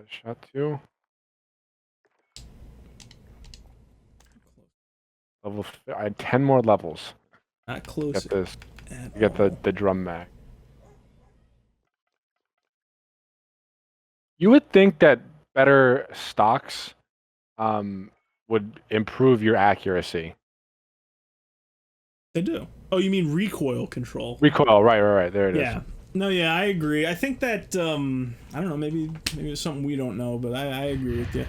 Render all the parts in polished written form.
Shot 2. I had 10 more levels. Not close. Get this. At You get all. the drum mag. You would think that better stocks would improve your accuracy. They do. Oh, you mean recoil control? Recoil, right. There it is. Yeah. No, yeah, I agree. I think that I don't know. Maybe it's something we don't know, but I agree with you.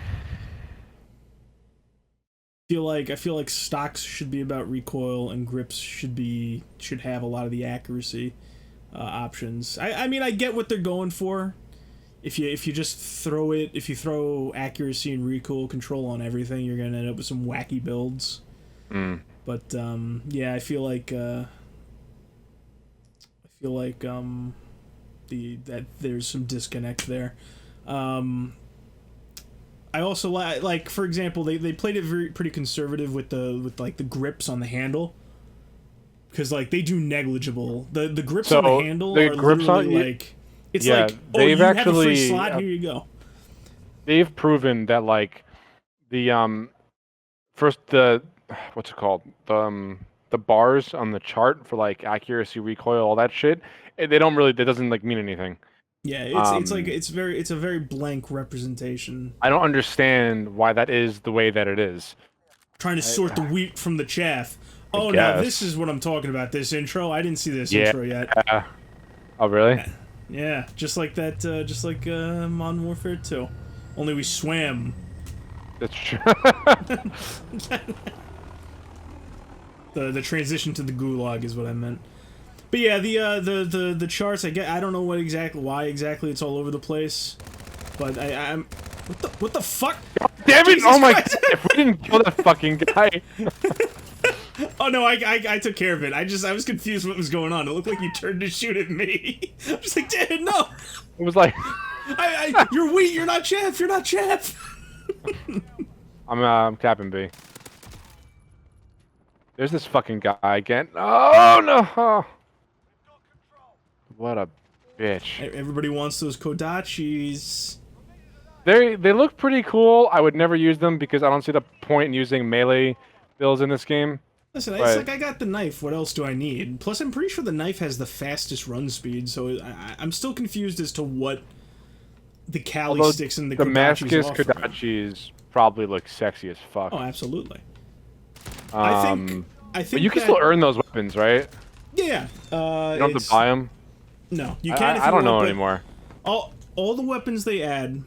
I feel like stocks should be about recoil, and grips should have a lot of the accuracy options. I mean, I get what they're going for. If you just throw accuracy and recoil control on everything, you're gonna end up with some wacky builds. But yeah, I feel like that there's some disconnect there. I also like, for example, they played it pretty conservative with the grips on the handle, because like they do negligible. The grips on the handle are grips literally like, it's like, oh, you have a free slot, here you go. They've proven that like the what's it called, the bars on the chart for like accuracy, recoil, all that shit, that doesn't like mean anything. Yeah, it's a very blank representation. I don't understand why that is the way that it is. Trying to sort the wheat from the chaff. Oh, now this is what I'm talking about. This intro, I didn't see this intro yet. Oh, really? Yeah, just like that. Just like Modern Warfare 2. Only we swam. That's true. The transition to the gulag is what I meant. But yeah, the charts, I don't know why exactly it's all over the place, but I'm what the fuck? God damn it! Jesus Christ. If we didn't kill that fucking guy. Oh no, I took care of it. I was confused what was going on. It looked like you turned to shoot at me. I'm just like, dude, no. It was like, you're weak. You're not Jeff. You're not Jeff. I'm capping B. There's this fucking guy again. Oh no! What a bitch. Everybody wants those Kodachis. They look pretty cool. I would never use them because I don't see the point in using melee builds in this game. Listen, it's like, I got the knife. What else do I need? Plus, I'm pretty sure the knife has the fastest run speed, so I'm still confused as to what the Kali sticks and the Damascus Kodachis probably look sexy as fuck. Oh, absolutely. I think but you can still earn those weapons, right? Yeah. You don't have to buy them? No, you can. I don't know anymore. All the weapons they add,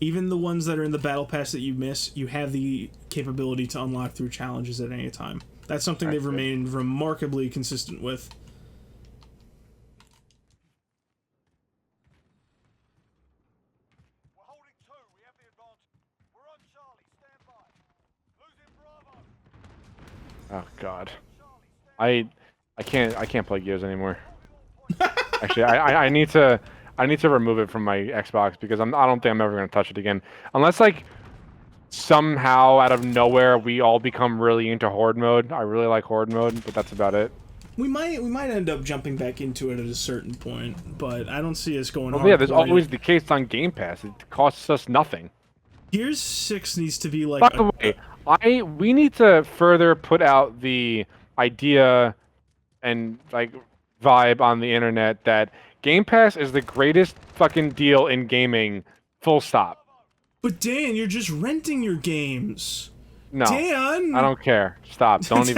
even the ones that are in the battle pass that you miss, you have the capability to unlock through challenges at any time. That's something they've remained remarkably consistent with. We're holding 2. We have the advantage. We're on Charlie. Stand by. Losing Bravo. Oh god. I can't play Gears anymore. Actually, I need to remove it from my Xbox because I don't think I'm ever gonna touch it again, unless like somehow out of nowhere we all become really into Horde mode. I really like Horde mode, but that's about it. We might end up jumping back into it at a certain point, but I don't see us going. Well, yeah, there's always the case on Game Pass. It costs us nothing. Gears 6 needs to be like. By the way, we need to further put out the idea and like vibe on the internet that Game Pass is the greatest fucking deal in gaming. Full stop. But Dan, you're just renting your games. No, Dan, I don't care. Stop. Don't do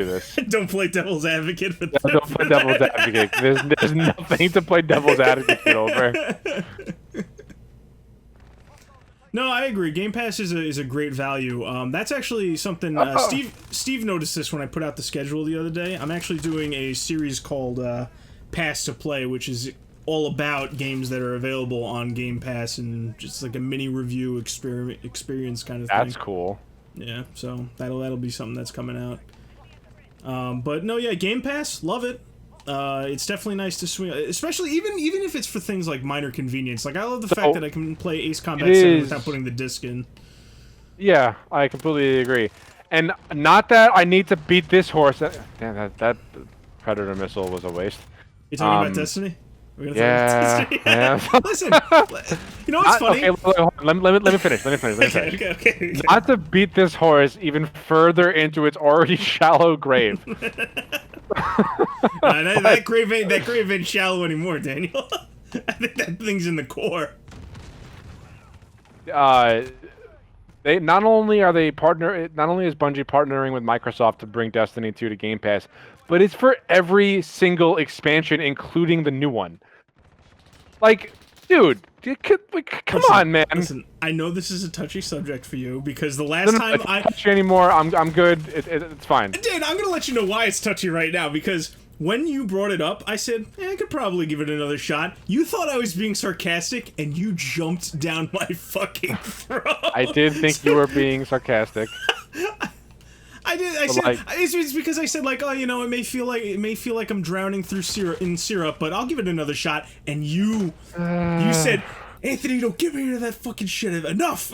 this. Don't play devil's advocate for that. Don't play devil's advocate. There's nothing to play devil's advocate over. No, I agree. Game Pass is a great value. That's actually something Steve noticed this when I put out the schedule the other day. I'm actually doing a series called Pass to Play, which is all about games that are available on Game Pass and just like a mini review experience kind of thing. That's cool. Yeah, so that'll be something that's coming out. But no, yeah, Game Pass, love it. It's definitely nice to swing, especially even if it's for things like minor convenience. Like I love the fact that I can play Ace Combat 7 without putting the disc in. Yeah, I completely agree. And not that I need to beat this horse. Damn, that Predator missile was a waste. You talking about Destiny? We're gonna Yeah. throw Yeah. Listen, you know what's funny? Okay, hold on. Let me finish. Okay. Not to beat this horse even further into its already shallow grave. That grave ain't shallow anymore, Daniel. I think that thing's in the core. They not only is Bungie partnering with Microsoft to bring Destiny 2 to Game Pass, but it's for every single expansion, including the new one. Like, dude, come on, man. Listen, I know this is a touchy subject for you because the last time it's not touchy anymore. I'm good. It's fine. Dan, I'm gonna let you know why it's touchy right now because when you brought it up, I said, I could probably give it another shot. You thought I was being sarcastic, and you jumped down my fucking throat. I did think you were being sarcastic. I did. I said it's because I said like, oh, you know, it may feel like I'm drowning through syrup, but I'll give it another shot. And you said, Anthony, don't give me that fucking shit. Enough.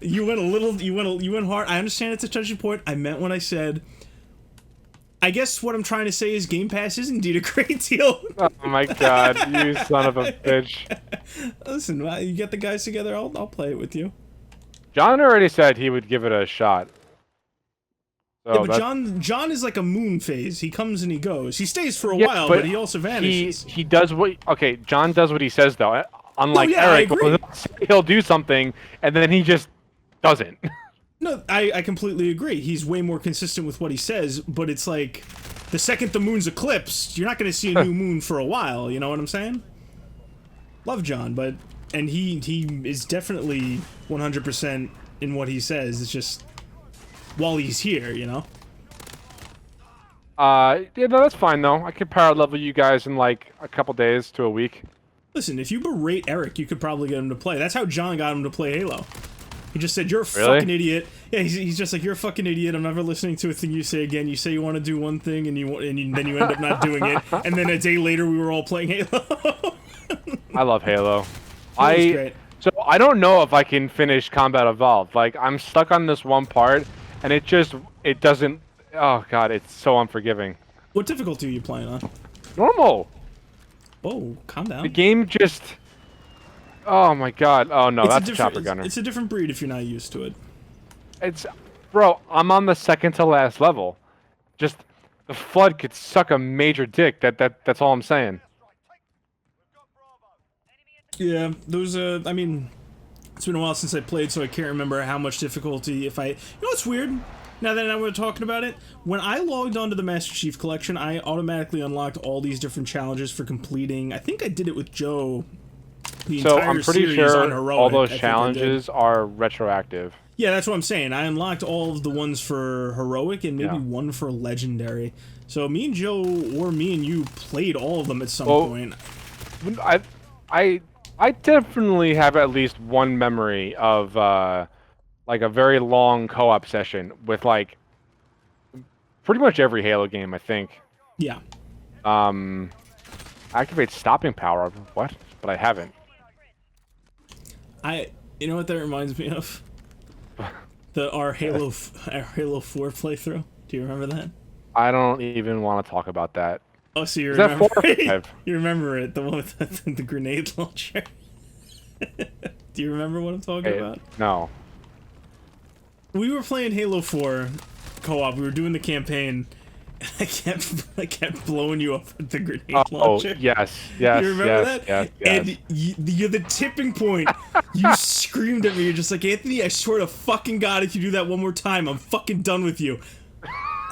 You went hard. I understand it's a touchy point. I meant what I said. I guess what I'm trying to say is Game Pass is indeed a great deal. Oh my god, you son of a bitch. Listen, you get the guys together, I'll play it with you. John already said he would give it a shot. So yeah, but John is like a moon phase. He comes and he goes. He stays for a while, but he also vanishes. He does what... Okay, John does what he says, though. Unlike Eric, he'll do something, and then he just doesn't. No, I completely agree. He's way more consistent with what he says, but it's like, the second the moon's eclipsed, you're not going to see a new moon for a while, you know what I'm saying? Love John, and he is definitely 100% in what he says, it's just, while he's here, you know? Yeah, no, that's fine, though. I could power level you guys in, like, a couple days to a week. Listen, if you berate Eric, you could probably get him to play. That's how John got him to play Halo. He just said, you're a fucking idiot. Yeah, he's just like, you're a fucking idiot. I'm never listening to a thing you say again. You say you want to do one thing, and then you end up not doing it. And then a day later, we were all playing Halo. I love Halo. Great. So I don't know if I can finish Combat Evolved. Like, I'm stuck on this one part, and it doesn't... Oh, God, it's so unforgiving. What difficulty are you playing on? Normal. Whoa, calm down. The game just... Oh my god. Oh no, that's a chopper gunner. It's a different breed if you're not used to it. Bro, I'm on the second to last level. Just, the Flood could suck a major dick. That's all I'm saying. Yeah, I mean, it's been a while since I played, so I can't remember how much difficulty You know what's weird? Now that we're talking about it, when I logged onto the Master Chief Collection, I automatically unlocked all these different challenges for completing. I think I did it with Joe. So I'm pretty sure all those challenges are retroactive. Yeah, that's what I'm saying. I unlocked all of the ones for Heroic and maybe one for Legendary. So me and Joe, or me and you, played all of them at some point. I definitely have at least one memory of like a very long co-op session with like pretty much every Halo game, I think. Yeah. Activate stopping power. What? But I haven't. You know what that reminds me of? Our Halo 4 playthrough. Do you remember that? I don't even want to talk about that. Oh, so you Is remember? that 4 or 5? You remember it? The one with the grenade launcher. Do you remember what I'm talking about? No. We were playing Halo 4 co-op. We were doing the campaign. I kept blowing you up with the grenade launcher. Oh, yes. You remember that? Yes. And you're the tipping point. You screamed at me. You're just like, Anthony, I swear to fucking God, if you do that one more time, I'm fucking done with you.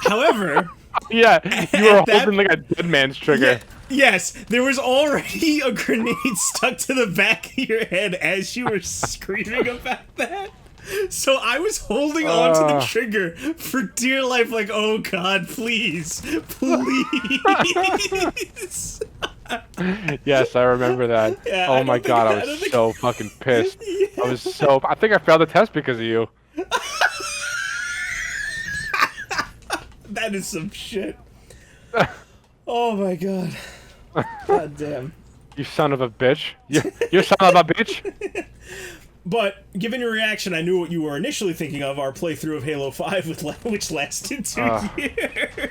However... Yeah, you were holding like a dead man's trigger. Yeah, yes, there was already a grenade stuck to the back of your head as you were screaming about that. So I was holding on to the trigger for dear life, like, oh God, please, please. Yes, I remember that. Yeah, oh my God, I was so fucking pissed. Yeah. I think I failed the test because of you. That is some shit. Oh my God. God damn. You son of a bitch. You son of a bitch. But, given your reaction, I knew what you were initially thinking of, our playthrough of Halo 5, which lasted 2 years.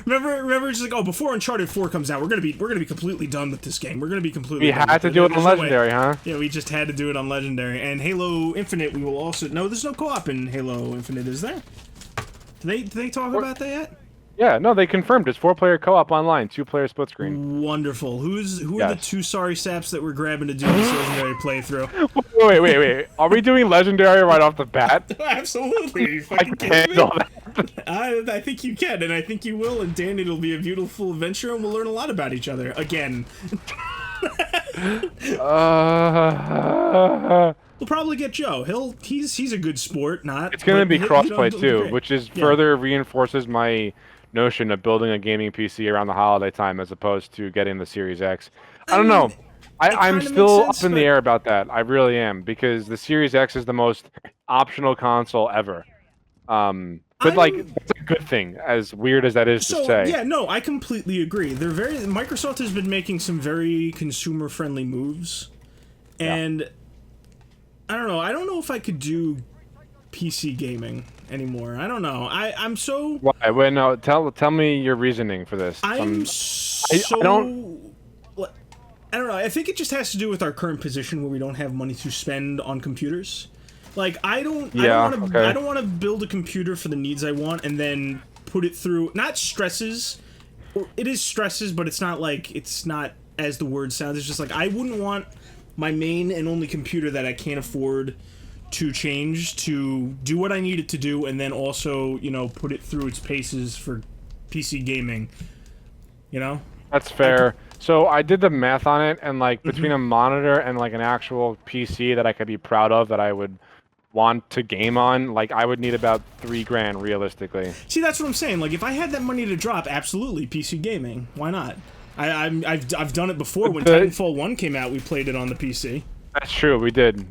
remember, it's like, oh, before Uncharted 4 comes out, we're gonna be completely done with this game. We're gonna be completely. We done had with to do it There's on no way. Legendary, huh? Yeah, we just had to do it on Legendary. And Halo Infinite, we will also. No, there's no co-op in Halo Infinite, is there? Did they talk about that yet? Yeah, no, they confirmed it's 4-player co-op online, 2-player split screen. Wonderful. Who are the Yes. 2 sorry saps that we're grabbing to do this Legendary playthrough? Wait. Are we doing Legendary right off the bat? Absolutely. Are you I fucking can kidding me? handle that. I think you can, and I think you will, and Dan, it'll be a beautiful adventure, and we'll learn a lot about each other. Again. We'll probably get Joe. He's a good sport, not. It's gonna but be he'll crossplay do too, great. which is Yeah. further reinforces my notion of building a gaming PC around the holiday time as opposed to getting the Series X. I don't know. I'm kinda still makes sense, up in the but- air about that. I really am, because the Series X is the most optional console ever. But like, I'm- that's a good thing, as weird as that is to So say. yeah, no, I completely agree. Microsoft has been making some very consumer-friendly moves, and I don't know. I don't know if I could do PC gaming anymore. I don't know. I'm so. Why? Wait, no. Tell me your reasoning for this. I'm I so. don't- I don't know. I think it just has to do with our current position where we don't have money to spend on computers. Like I don't want to. okay. I don't want to build a computer for the needs I want and then put it through not stresses. Or it is stresses, but it's not as the word sounds. It's just like I wouldn't want my main and only computer that I can't afford to change to do what I need it to do, and then also put it through its paces for PC gaming. That's fair. So I did the math on it, and like Mm-hmm. between a monitor and like an actual PC that I could be proud of, that I would want to game on, like I would need about $3,000 realistically. See, that's what I'm saying. Like, if I had that money to drop, absolutely PC gaming. Why not? I've done it before. When The- Titanfall 1 came out, we played it on the PC. That's true. We did.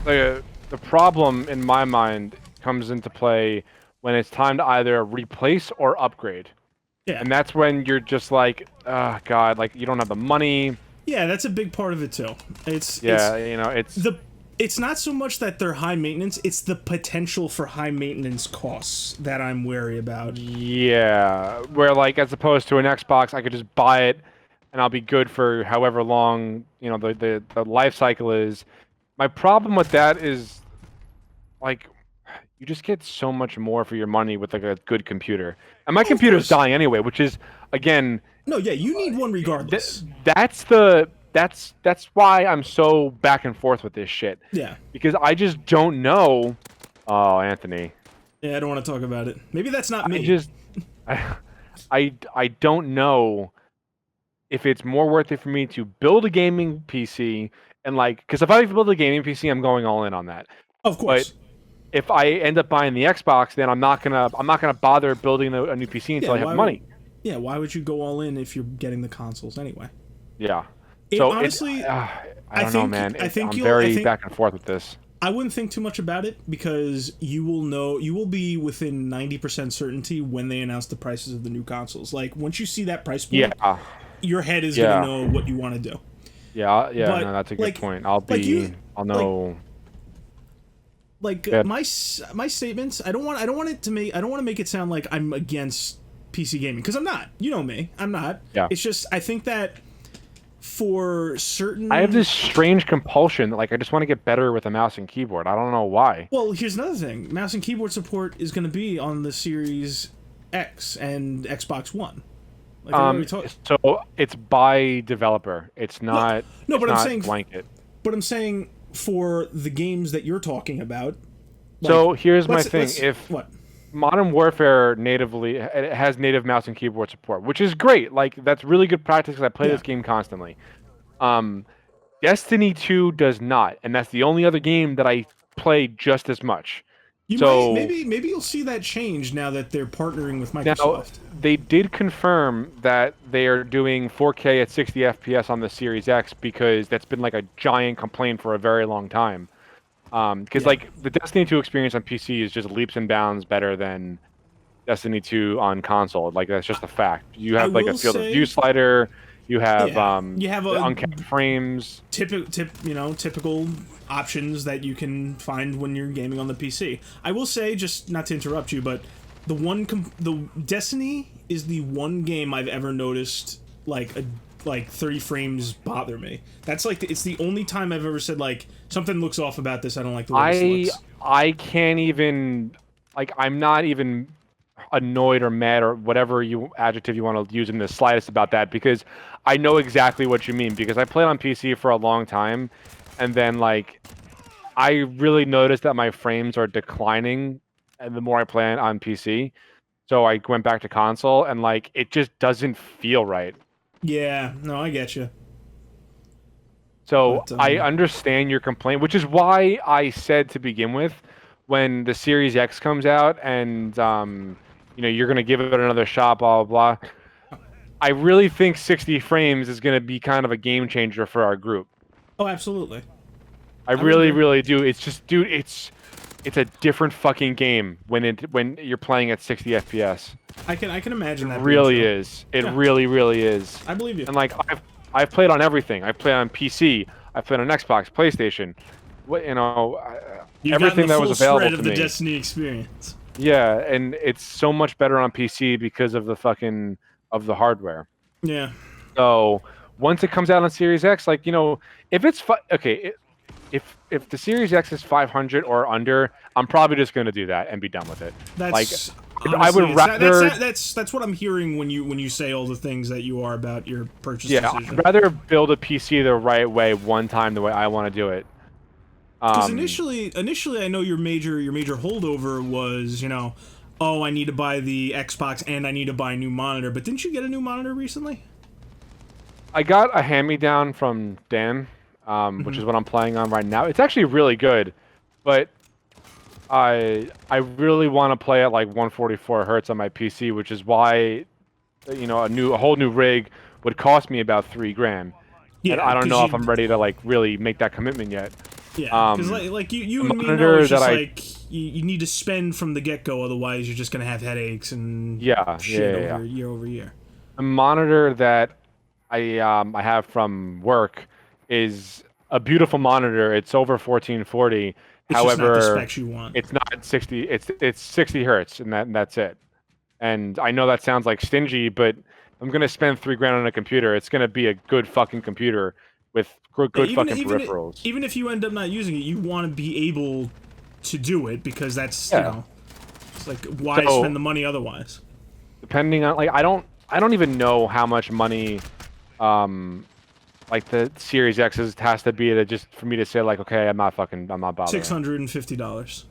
The problem in my mind comes into play when it's time to either replace or upgrade, Yeah, and that's when you're just like, oh god, like you don't have the money. yeah, that's a big part of it too. It's It's it's not so much that they're high maintenance; it's the potential for high maintenance costs that I'm wary about. Yeah, where like as opposed to an Xbox, I could just buy it, and I'll be good for however long the life cycle is. My problem with that is, like, you just get so much more for your money with like a good computer, and my computer's course. dying anyway, which is again, No, yeah, you need one regardless. that's why I'm so back and forth with this shit, Yeah, because I just don't know. Oh, Anthony. yeah, I don't want to talk about it. Maybe that's not me. I don't know if it's more worth it for me to build a gaming PC and because if I build a gaming PC, I'm going all in on that. Of course. If I end up buying the Xbox, then I'm not gonna bother building a new PC until I have money. Yeah, why would you go all in if you're getting the consoles anyway? Yeah. Honestly, I don't know, man. I'm I very think- back and forth with this. I wouldn't think too much about it because you will be within 90% certainty when they announce the prices of the new consoles. Like once you see that price point, Yeah. your head is Yeah. gonna know what you want to do. Yeah. But, No, that's a good like- point. like you- I'll know. Like Yeah. my statements, I don't want to make it sound like I'm against PC gaming because I'm not. You know me, I'm not. Yeah. It's just I think that for certain, I have this strange compulsion that I just want to get better with a mouse and keyboard. I don't know why. Well, here's another thing: mouse and keyboard support is going to be on the Series X and Xbox One. Like I already talked. So it's by developer. It's not. No, it's but I'm not saying- blanket. But I'm saying for the games that you're talking about. So here's my thing: let's- if what? Modern Warfare it has native mouse and keyboard support, which is great. Like that's really good practice because I play Yeah. this game constantly. Destiny 2 does not, and that's the only other game that I play just as much. So- maybe you'll see that change now that they're partnering with Now, Microsoft. they did confirm that they are doing 4K at 60 FPS on the Series X because that's been like a giant complaint for a very long time. Because like the Destiny 2 experience on PC is just leaps and bounds better than Destiny 2 on console. Like that's just a fact. You have like a will field of say- view slider. You have You have the a- uncapped frames. Typical options that you can find when you're gaming on the PC. I will say, just not to interrupt you, but the Destiny is the one game I've ever noticed like 30 frames bother me. That's like it's the only time I've ever said like something looks off about this. I don't like the way this looks. I can't even, like, I'm not even annoyed or mad or whatever adjective you want to use in the slightest about that, because I know exactly what you mean, because I played on PC for a long time, and then like I really noticed that my frames are declining and the more I play on PC. So I went back to console, and like it just doesn't feel right. Yeah, no, I get you. So But, I understand your complaint, which is why I said to begin with, when the Series X comes out and you know, you're gonna give it another shot, blah blah blah. I really think 60 frames is gonna be kind of a game changer for our group. Oh, absolutely. I would really, agree. really do. It's just, dude, it's a different fucking game when you're playing at 60 FPS. I can imagine It that. really being true. is. It Yeah. really, really is. I believe you. And like I've played on everything. I played on PC. I played on Xbox, PlayStation. What, you know, You've everything gotten the that full was available spread to of the me. Destiny experience. Yeah, and it's so much better on PC because of the hardware. Yeah. So once it comes out on Series X, like, you know, if it's okay, if the Series X is 500 or under, I'm probably just gonna do that and be done with it. That's Like, honestly, I would rather. that's what I'm hearing when you say all the things that you are about your purchase Yeah, decision. I'd rather build a PC the right way one time, the way I want to do it. Because initially, I know your major holdover was, you know, oh, I need to buy the Xbox and I need to buy a new monitor. But didn't you get a new monitor recently? I got a hand-me-down from Dan, which is what I'm playing on right now. It's actually really good, but I really want to play at like 144 hertz on my PC, which is why, you know, a whole new rig would cost me about $3,000. Yeah, And I don't 'cause know if you- I'm ready to like really make that commitment yet. Yeah, because like you the and me know monitor it's just that I- like you need to spend from the get go, otherwise you're just gonna have headaches and Yeah, shit yeah. over year over year. The monitor that I have from work is a beautiful monitor. It's over 1440. It's just not the However, specs you want. it's not 60. It's 60 hertz, and that's it. And I know that sounds like stingy, but I'm gonna spend $3,000 on a computer. It's gonna be a good fucking computer with good fucking peripherals. Even if you end up not using it, you want to be able to do it because that's you Yeah. know, it's like why So- spend the money otherwise? Depending on, like, I don't even know how much money like the Series X has to be to just for me to say like, okay, I'm not bothering. $650.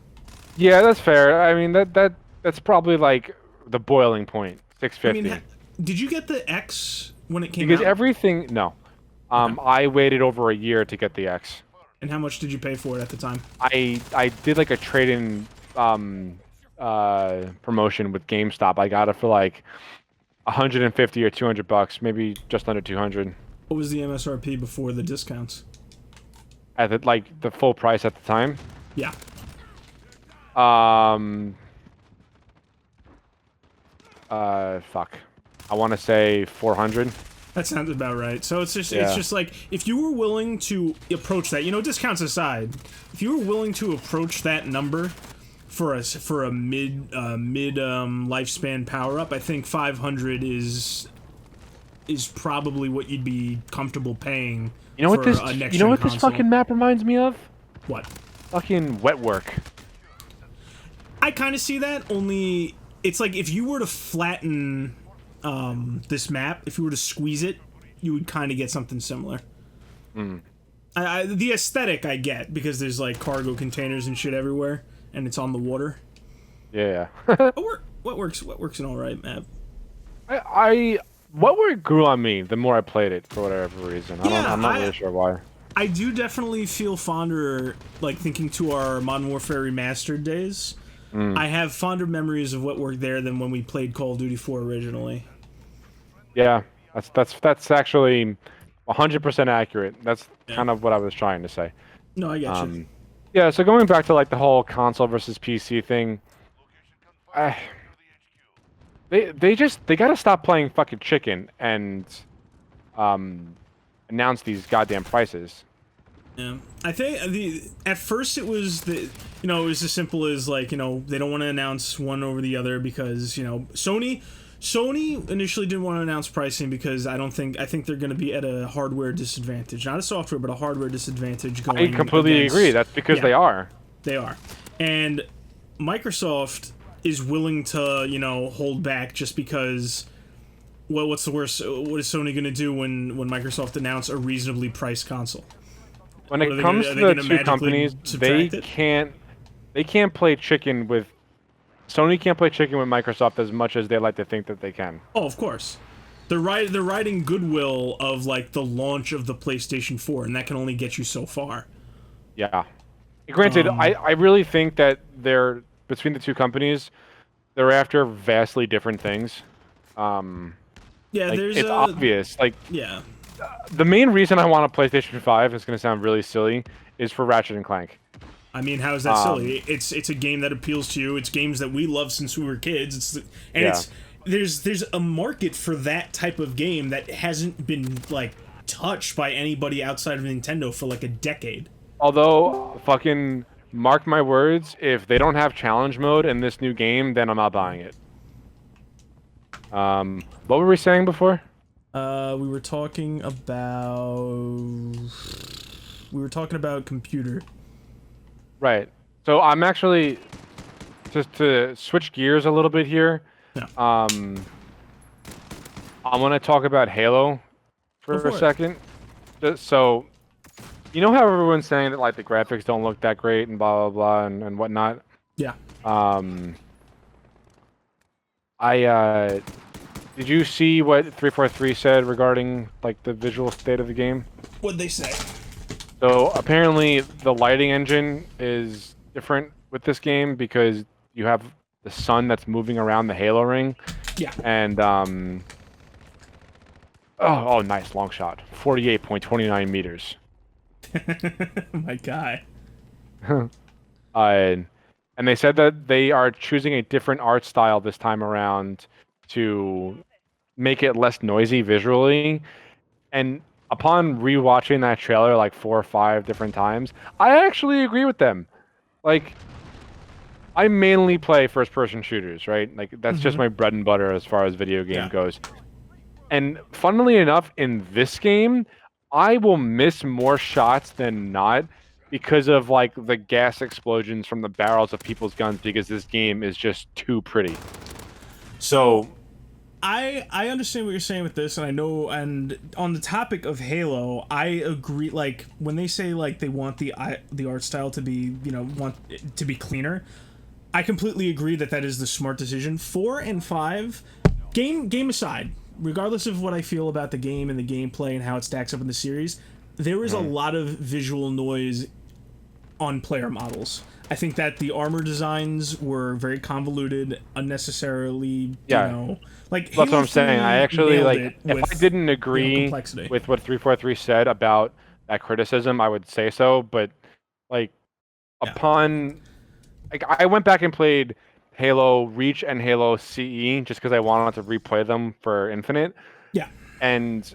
Yeah, that's fair. I mean that's probably like the boiling point. I 650. mean, did you get the X when it came Because out? everything, no. I waited over a year to get the X. And how much did you pay for it at the time? I did like a trade-in promotion with GameStop. I got it for like 150 or $200, maybe just under 200. What was the MSRP before the discounts? At the full price at the time. Yeah. Fuck. I want to say 400. That sounds about right. So it's Yeah. just like if you were willing to approach that, you know, discounts aside, if you were willing to approach that number for a mid lifespan power up, I think 500 is probably what you'd be comfortable paying. You know what for this? a next You know gen what this console. fucking map reminds me of? What? Fucking Wet Work. I kind of see that. Only it's like if you were to flatten this map, if you were to squeeze it, you would kind of get something similar. The aesthetic I get because there's like cargo containers and shit everywhere, and it's on the water. Yeah. What works an all right map. What Work grew on me the more I played it for whatever reason. I'm not really sure why. I do definitely feel fonder, like thinking to our Modern Warfare Remastered days. I have fonder memories of what worked there than when we played Call of Duty 4 originally. Yeah, that's actually 100% accurate. That's kind of what I was trying to say. No, I get you. Yeah, so going back to like the whole console versus PC thing, they gotta stop playing fucking chicken and announce these goddamn prices. Yeah, I think at first it was it was as simple as like they don't want to announce one over the other because Sony initially didn't want to announce pricing because I think they're going to be at a hardware disadvantage, not a software but a hardware disadvantage going. I completely agree. That's because they are. They are, and Microsoft is willing to hold back just because. Well, what's the worst? What is Sony going to do when Microsoft announce a reasonably priced console? When it comes to the two companies, they can't play chicken with Sony. Can't play chicken with Microsoft as much as they like to think that they can. Oh, of course, they're riding goodwill of like the launch of the PlayStation 4, and that can only get you so far. Yeah, granted, I really think that they're between the two companies, they're after vastly different things. Yeah, like, there's it's obvious. Like, yeah. The main reason I want a PlayStation 5 is going to sound really silly is for Ratchet and Clank. I mean, how is that silly? It's a game that appeals to you. It's games that we love since we were kids. There's a market for that type of game that hasn't been like touched by anybody outside of Nintendo for like a decade. Although, fucking mark my words, if they don't have challenge mode in this new game, then I'm not buying it. What were we saying before? We were talking about computer. Right. So I'm actually just to switch gears a little bit here. Yeah. I want to talk about Halo for a second. So, you know how everyone's saying that like the graphics don't look that great and blah blah blah and whatnot. Yeah. Did you see what 343 said regarding like the visual state of the game? What'd they say? So apparently the lighting engine is different with this game because you have the sun that's moving around the Halo ring. Yeah. And oh, nice long shot. 48.29 meters. My guy. And they said that they are choosing a different art style this time around to make it less noisy visually. And upon rewatching that trailer like 4 or 5 different times, I actually agree with them. Like, I mainly play first-person shooters, right? Like, that's just my bread and butter as far as video game goes. And funnily enough, in this game, I will miss more shots than not because of like the gas explosions from the barrels of people's guns because this game is just too pretty. So I understand what you're saying with this, and I know, and on the topic of Halo, I agree. Like when they say like they want the art style to be want it to be cleaner, I completely agree that is the smart decision. 4 and 5, game aside, regardless of what I feel about the game and the gameplay and how it stacks up in the series, there is a lot of visual noise on player models. I think that the armor designs were very convoluted, unnecessarily, like that's what I'm saying. I actually like if I didn't agree with what 343 said about that criticism, I would say so, but like upon like I went back and played Halo Reach and Halo CE just because I wanted to replay them for Infinite. Yeah. And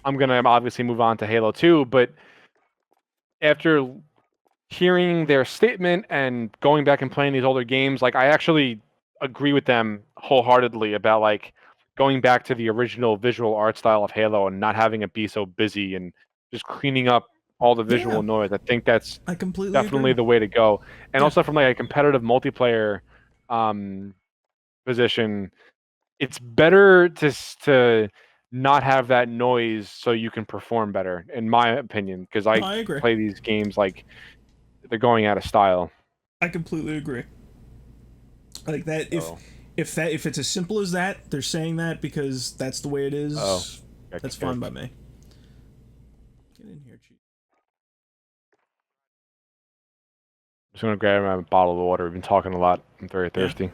I'm going to obviously move on to Halo 2, but after hearing their statement and going back and playing these older games, like I actually agree with them wholeheartedly about like going back to the original visual art style of Halo and not having it be so busy and just cleaning up all the visual noise. I think that's definitely the way to go. And also from like a competitive multiplayer position, it's better to not have that noise so you can perform better, in my opinion, because I agree. Play these games like they're going out of style. I completely agree. Like that, if it's as simple as that, they're saying that because that's the way it is. That's fine by me. Get in here, Chief. I'm just gonna grab a bottle of water. We've been talking a lot. I'm very thirsty.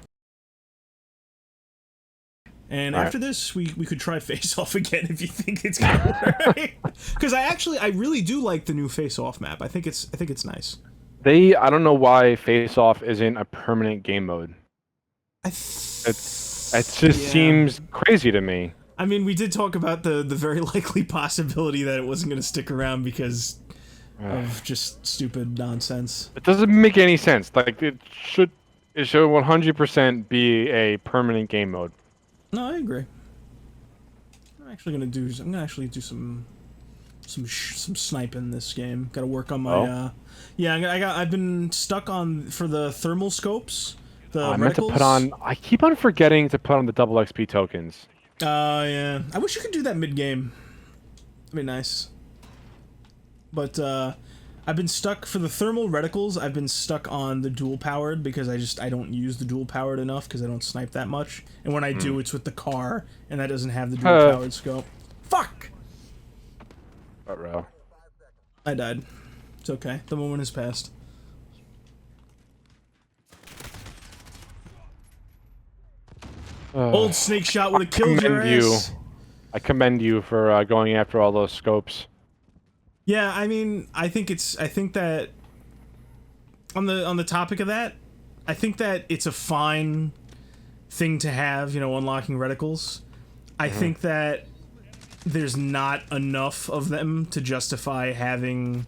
And after this, we could try Face Off again if you think it's gonna work. Because I really do like the new Face Off map. I think it's nice. I don't know why Face Off isn't a permanent game mode. It just seems crazy to me. I mean, we did talk about the very likely possibility that it wasn't going to stick around because of just stupid nonsense. It doesn't make any sense. Like it should 100% be a permanent game mode. No, I agree. I'm gonna actually do some sniping this game. Got to work on my. Yeah, I've been stuck on for the thermal scopes. The I meant to reticles. put on. I keep on forgetting to put on the double XP tokens. Yeah. I wish you could do that mid game. That'd be nice. But I've been stuck for the thermal reticles. I've been stuck on the dual powered because I don't use the dual powered enough because I don't snipe that much. And when I do, it's with the car, and that doesn't have the dual powered scope. Fuck. Row. I died. It's okay. The moment has passed. Old snake shot would have killed your ass. I commend you for going after all those scopes. Yeah, I mean, I think that on the topic of that, I think that it's a fine thing to have, you know, unlocking reticles. I think that there's not enough of them to justify having,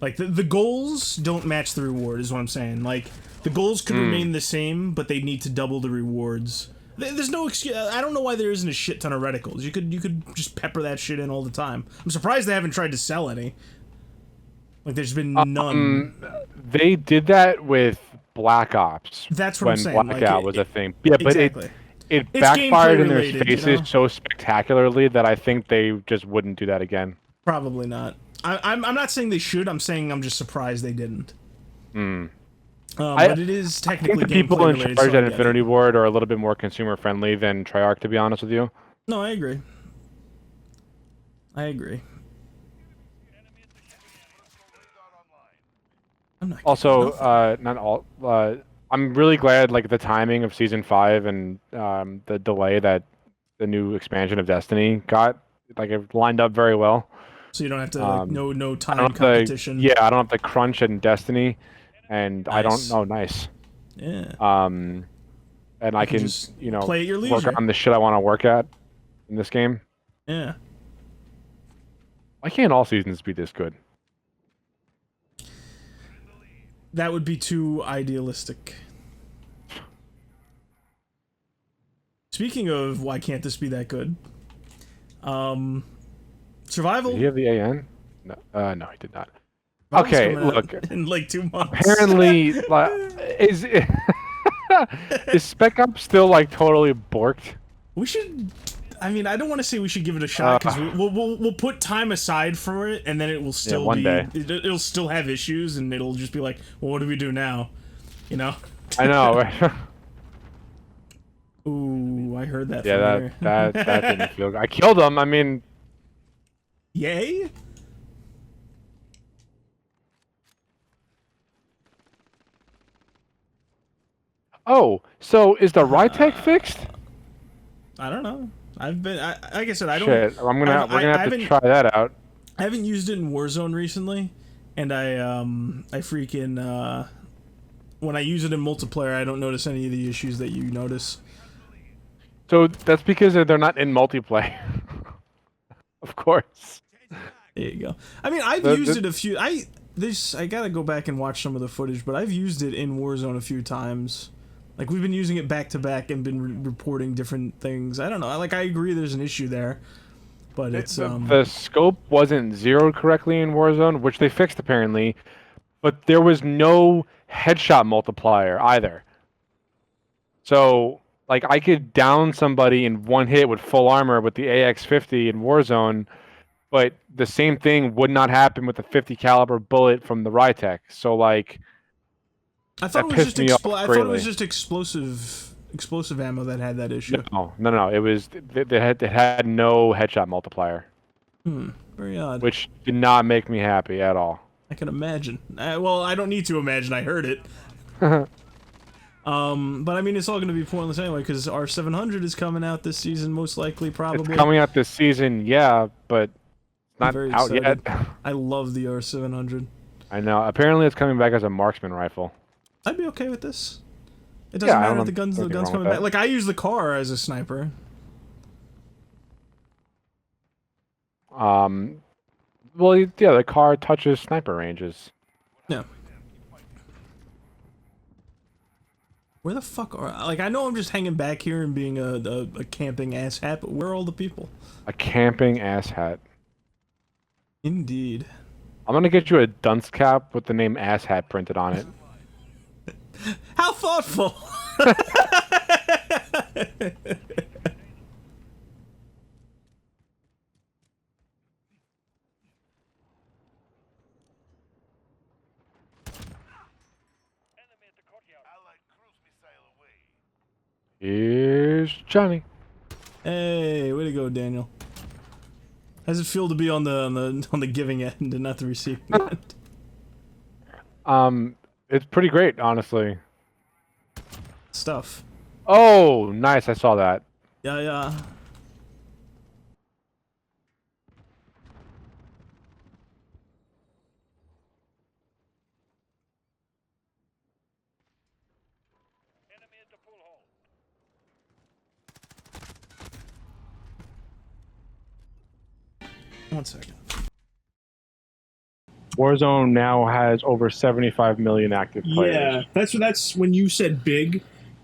like, the goals don't match the reward is what I'm saying. Like, the goals could remain the same, but they need to double the rewards. There's no excuse. I don't know why there isn't a shit ton of reticles. You could just pepper that shit in all the time. I'm surprised they haven't tried to sell any. Like, there's been none. They did that with Black Ops. That's what I'm saying. When Blackout was a thing. Yeah, exactly. but it backfired in their related, faces you know? so spectacularly that I think they just wouldn't do that again. Probably not. I'm not saying they should. I'm saying I'm just surprised they didn't. But it is technically. I think the people in related, charge so at Infinity Ward are a little bit more consumer friendly than Treyarch, to be honest with you. No, I agree. I agree. I'm not Also, not all. I'm really glad, like, the timing of Season 5 and the delay that the new expansion of Destiny got. Like, it lined up very well. So you don't have to like, no time competition. Yeah, I don't have to crunch in Destiny, and Nice. I don't know. Nice. Yeah. And I can just you know play at your work leisure. on the shit I want to work at in this game. Yeah. Why can't all seasons be this good? That would be too idealistic. Speaking of why can't this be that good? Survival. Did he have the AN? No, no, he did not. Survival's Okay, coming out look. in like 2 months. Apparently, like, is Spec Ops still like totally borked? We should. I mean, I don't want to say we should give it a shot because we'll put time aside for it, and then it will still one be. day. It'll still have issues, and it'll just be like, well, what do we do now? You know. I know. Right? Ooh, I heard that. Yeah, from that didn't feel good. I killed him. I mean, Yay. oh, so is the Rytech fixed? I don't know. Like I said, I don't. Shit, we're gonna have to haven't- try that out. I haven't used it in Warzone recently, and I freaking when I use it in multiplayer, I don't notice any of the issues that you notice. So that's because they're not in multiplayer. Of course. There you go. I mean, I've used it a few. I gotta go back and watch some of the footage, but I've used it in Warzone a few times. Like, we've been using it back to back and been reporting different things. I don't know. Like, I agree there's an issue there, but it's The scope wasn't zeroed correctly in Warzone, which they fixed apparently, but there was no headshot multiplier either. So, like, I could down somebody in one hit with full armor with the AX-50 in Warzone, but the same thing would not happen with the 50 caliber bullet from the Rytech. So, like, I thought that it was pissed just me off I thought it was greatly. just explosive ammo that had that issue. No. It was it had no headshot multiplier, Very odd. which did not make me happy at all. I can imagine. Well, I don't need to imagine. I heard it. But I mean, it's all going to be pointless anyway because R700 is coming out this season, most likely, probably. It's coming out this season, yeah, but not very out excited. yet. I love the R700. I know. Apparently, it's coming back as a marksman rifle. I'd be okay with this. It doesn't I matter don't if the know gun's anything wrong coming with back. that. Like, I use the car as a sniper. Well, yeah, the car touches sniper ranges. Yeah. Where the fuck are like? I know I'm just hanging back here and being a camping asshat, but where are all the people? A camping asshat. Indeed. I'm gonna get you a dunce cap with the name asshat printed on it. How thoughtful. Enemy at the courtyard. Allied cruise missile away. Here's Johnny. Hey, way to go, Daniel. How's it feel to be on the giving end and not the receiving end? It's pretty great, honestly. Stuff. Oh, nice! I saw that. Yeah, yeah. Enemy at the pool hall. One second. Warzone now has over 75 million active players. Yeah, that's when you said big,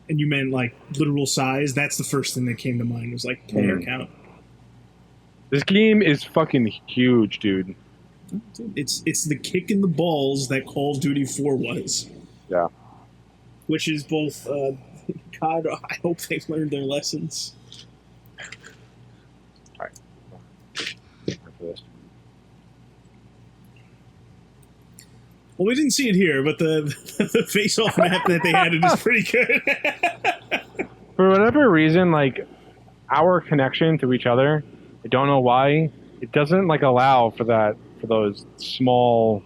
and you meant like literal size. That's the first thing that came to mind was like player count. This game is fucking huge, dude. It's the kick in the balls that Call of Duty 4 was. Yeah. Which is both. God, I hope they've learned their lessons. Alright. Well, we didn't see it here, but the face-off map that they added is pretty good. For whatever reason, like, our connection to each other, I don't know why, it doesn't, like, allow for those small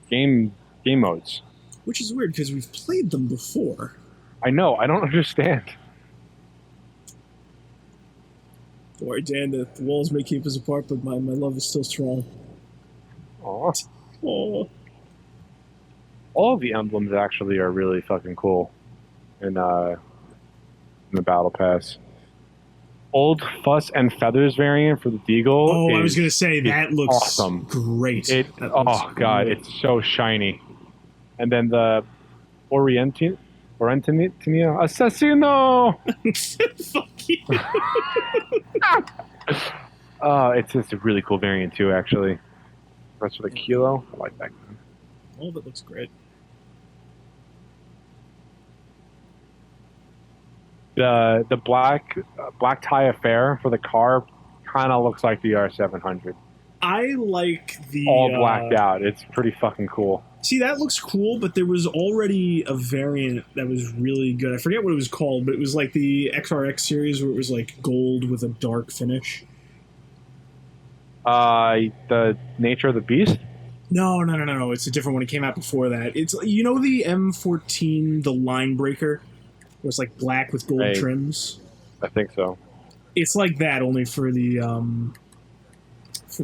game modes. Which is weird, because we've played them before. I know, I don't understand. Don't worry, Dan, the walls may keep us apart, but my love is still strong. Aw. Oh. All of the emblems actually are really fucking cool in the Battle Pass. Old Fuss and Feathers variant for the Deagle. Oh, I was gonna say that looks awesome. Great. That Oh looks god, great. it's so shiny. And then the Orientina Assassino. Fuck you. It's a really cool variant too, actually. That's for the Kilo. I like that. All of it looks great. The black tie affair for the car kind of looks like the R700. I like the All blacked out. It's pretty fucking cool. See, that looks cool, but there was already a variant that was really good. I forget what it was called, but it was like the XRX series where it was like gold with a dark finish. The Nature of the Beast? No. It's a different one. It came out before that. It's, you know, the M14, the line breaker, where it's like black with gold trims. I think so. It's like that, only for the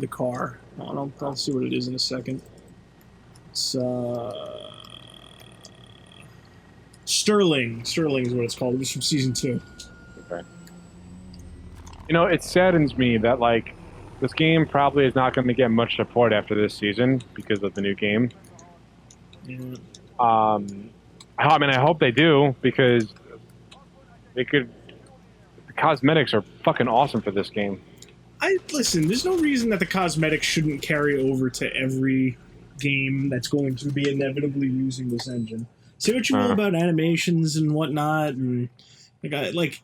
car. I'll see what it is in a second. It's Sterling. Sterling is what it's called. It was from season 2. Okay. You know, it saddens me that like this game probably is not going to get much support after this season because of the new game. Yeah. I mean, I hope they do because they could. The cosmetics are fucking awesome for this game. Listen, there's no reason that the cosmetics shouldn't carry over to every game that's going to be inevitably using this engine. Say what you will about animations and whatnot, and like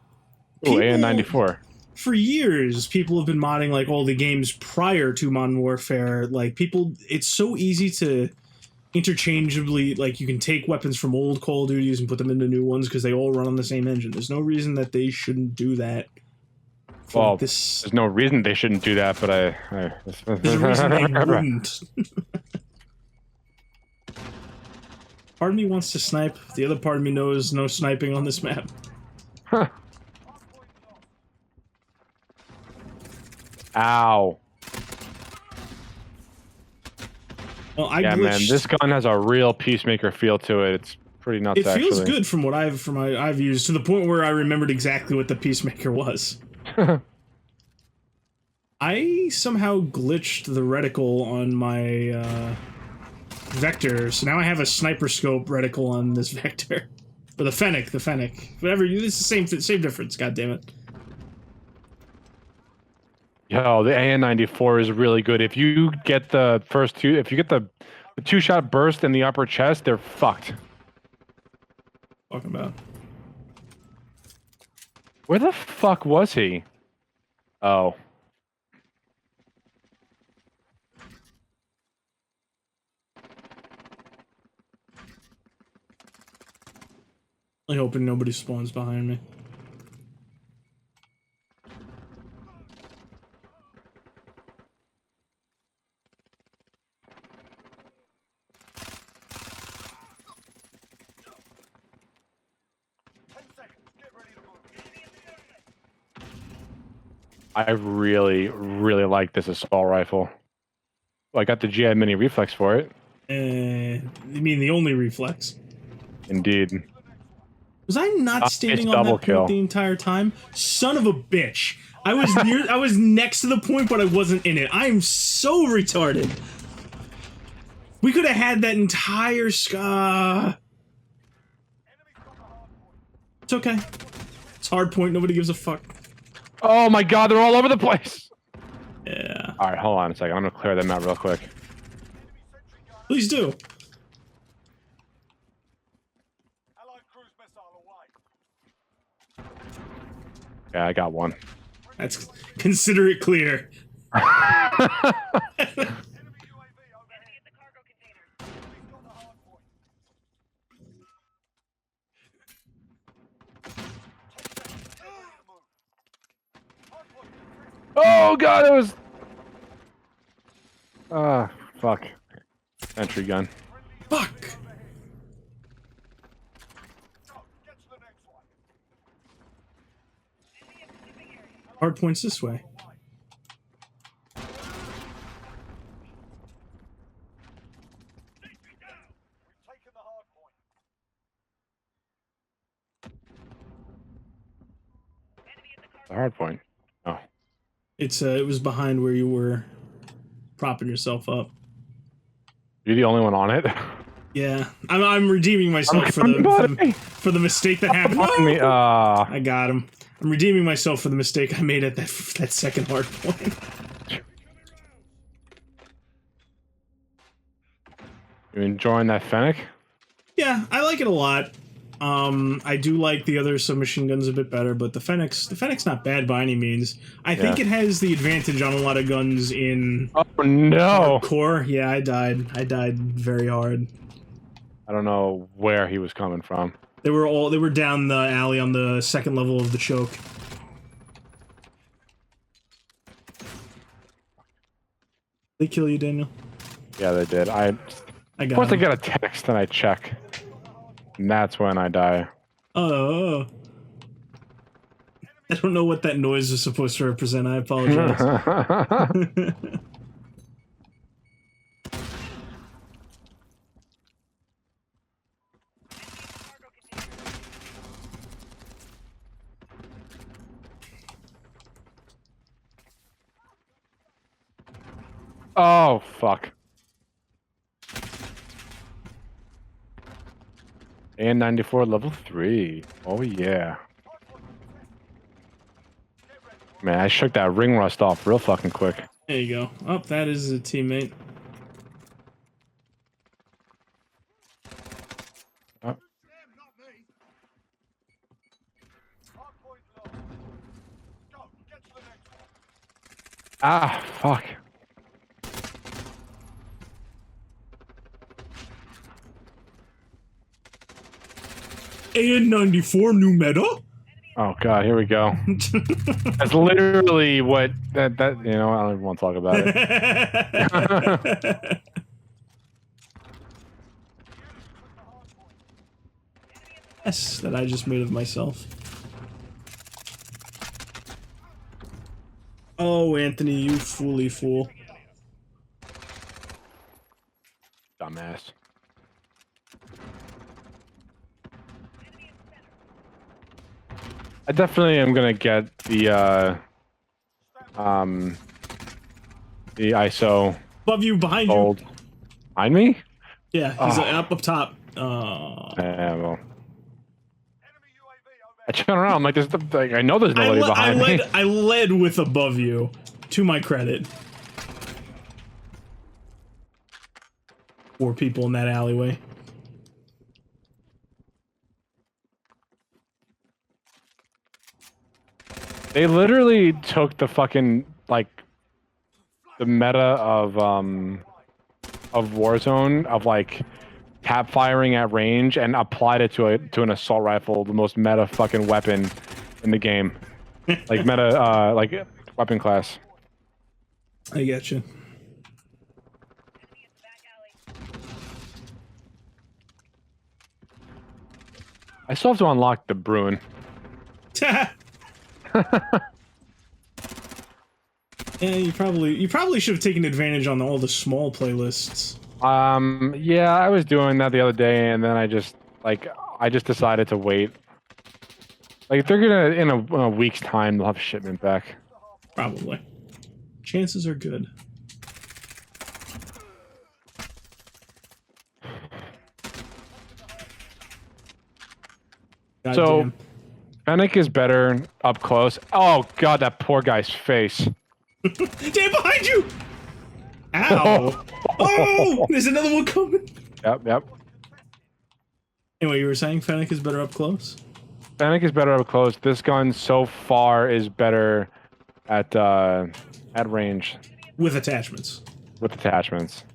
Ooh, AN94. For years, people have been modding like all the games prior to Modern Warfare. Like it's so easy to interchangeably, like you can take weapons from old Call of Duties and put them into new ones because they all run on the same engine. There's no reason that they shouldn't do that. Well, there's no reason they shouldn't do that, but there's a reason they wouldn't. Part of me wants to snipe. The other part of me knows no sniping on this map. Huh. Ow. Well, yeah, man, this gun has a real Peacemaker feel to it. It's pretty nuts, It feels actually. good from what I've used, to the point where I remembered exactly what the Peacemaker was. I somehow glitched the reticle on my vector, so now I have a sniper scope reticle on this vector. Or the Fennec. Whatever, it's the same difference, god damn it. Yo, the AN-94 is really good. If you get the first two, if you get the two-shot burst in the upper chest, they're fucked. Talking about. Where the fuck was he? Oh. I'm hoping nobody spawns behind me. I really, really like this assault rifle. Well, I got the GI Mini reflex for it. You mean the only reflex? Indeed. Was I not standing on that point kill. the entire time? Son of a bitch! I was near. I was next to the point, but I wasn't in it. I am so retarded. We could have had that entire ska. It's okay. It's hard point. Nobody gives a fuck. Oh my god, they're all over the place! Yeah. Alright, hold on a second. I'm gonna clear them out real quick. Please do. Allied cruise missile away. Yeah, I got one. That's consider it clear. Enemy UAV overhead. Enemy at the cargo container. Enemy's got the hard point. 10 seconds. Get ready to move. Hard point detected. Oh god, it was... Ah, fuck. Entry gun. Fuck. Go. Get to the next one. Hard points this way. We've taken the hard point. The hard point. Oh. It was behind where you were propping yourself up. You're the only one on it? Yeah, I'm redeeming myself for the mistake that happened. Behind me. I got him. I'm redeeming myself for the mistake I made at that second hard point. You enjoying that Fennec? Yeah, I like it a lot. I do like the other submachine guns a bit better, but the Fennec's not bad by any means. I think it has the advantage on a lot of guns in Oh no! core. Yeah, I died very hard. I don't know where he was coming from. They were down the alley on the second level of the choke. They kill you, Daniel? Yeah, they did. I got Of course I him. get a text and I check. And that's when I die. Oh. I don't know what that noise is supposed to represent. I apologize. Oh, fuck. And 94 level 3. Oh, yeah. Man, I shook that ring rust off real fucking quick. There you go. Oh, that is a teammate. Oh. Hard point low. Go. Get to the next one. Ah, fuck. AN-94 new meta? Oh god, here we go. That's literally what that you know, I don't even want to talk about it. Yes, that I just made of myself. Oh, Anthony, you fooly fool. Dumbass. I definitely am gonna get the The ISO Above you, behind you. old. Behind me? Yeah, he's Ah. up top. Yeah, well. I turn around. I'm like, I know there's nobody behind me. I led with above you, to my credit. 4 people in that alleyway. They literally took the fucking like the meta of Warzone of like tap firing at range and applied it to an assault rifle, the most meta fucking weapon in the game. Like meta like weapon class. I get you. I still have to unlock the BOON. Yeah, you probably should have taken advantage on all the small playlists. Yeah, I was doing that the other day, and then I just decided to wait. Like they're gonna in a week's time they'll have shipment back. Probably. Chances are good. God So, damn. Fennec is better up close. Oh god, that poor guy's face. Damn, behind you! Ow! Oh, there's another one coming. Yep. Anyway, you were saying Fennec is better up close? Fennec is better up close. This gun so far is better at range With attachments. with attachments.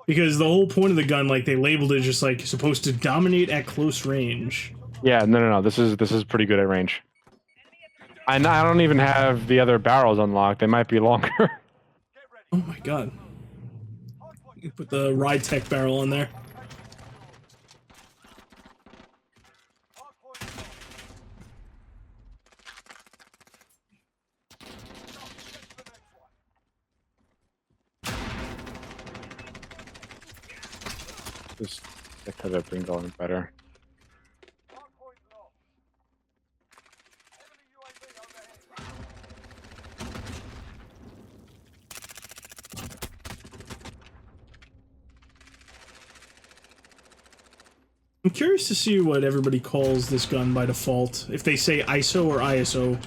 Because the whole point of the gun, like, they labeled it just like supposed to dominate at close range. Yeah, no. This is pretty good at range. And I don't even have the other barrels unlocked. They might be longer. Oh my god. You put the Ride Tech barrel on there. That could have been going better. I'm curious to see what everybody calls this gun by default. If they say ISO or ISO.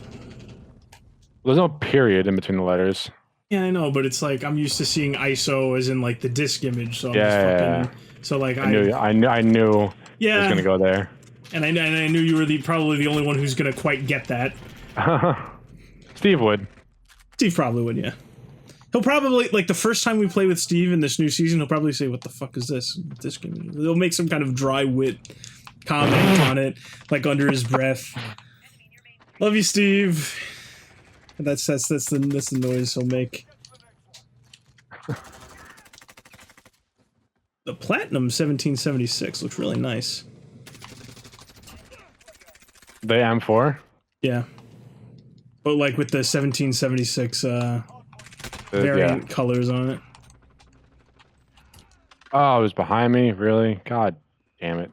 There's no period in between the letters. Yeah, I know, but it's like I'm used to seeing ISO as in like the disk image, so I'm just Yeah. fucking. So like I knew I was yeah, gonna go there. and I knew you were probably the only one who's gonna quite get that. Steve would. Steve probably would, yeah. He'll probably like the first time we play with Steve in this new season, he'll probably say, "What the fuck is this? Disk image?" He'll make some kind of dry wit comment on it, like under his breath. Love you, Steve. That's the noise he'll make. The Platinum 1776 looks really nice. The M4. Yeah, but like with the 1776 variant Yeah. colors on it. Oh, it was behind me. Really? God damn it.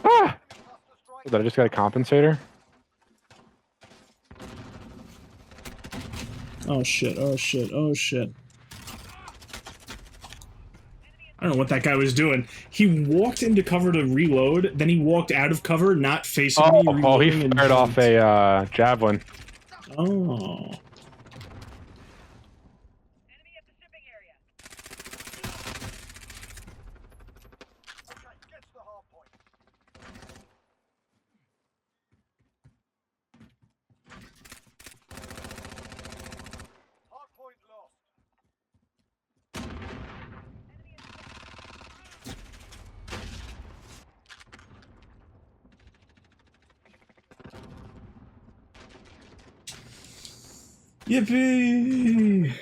Ah! Did I just got a compensator? Oh shit, oh shit, oh shit. I don't know what that guy was doing. He walked into cover to reload, then he walked out of cover, not facing me. Oh, he reloading, and fired off jumped. a javelin. Oh. Enemy at the shipping area. Okay, get to the hard point. Hard point lost. Yippee!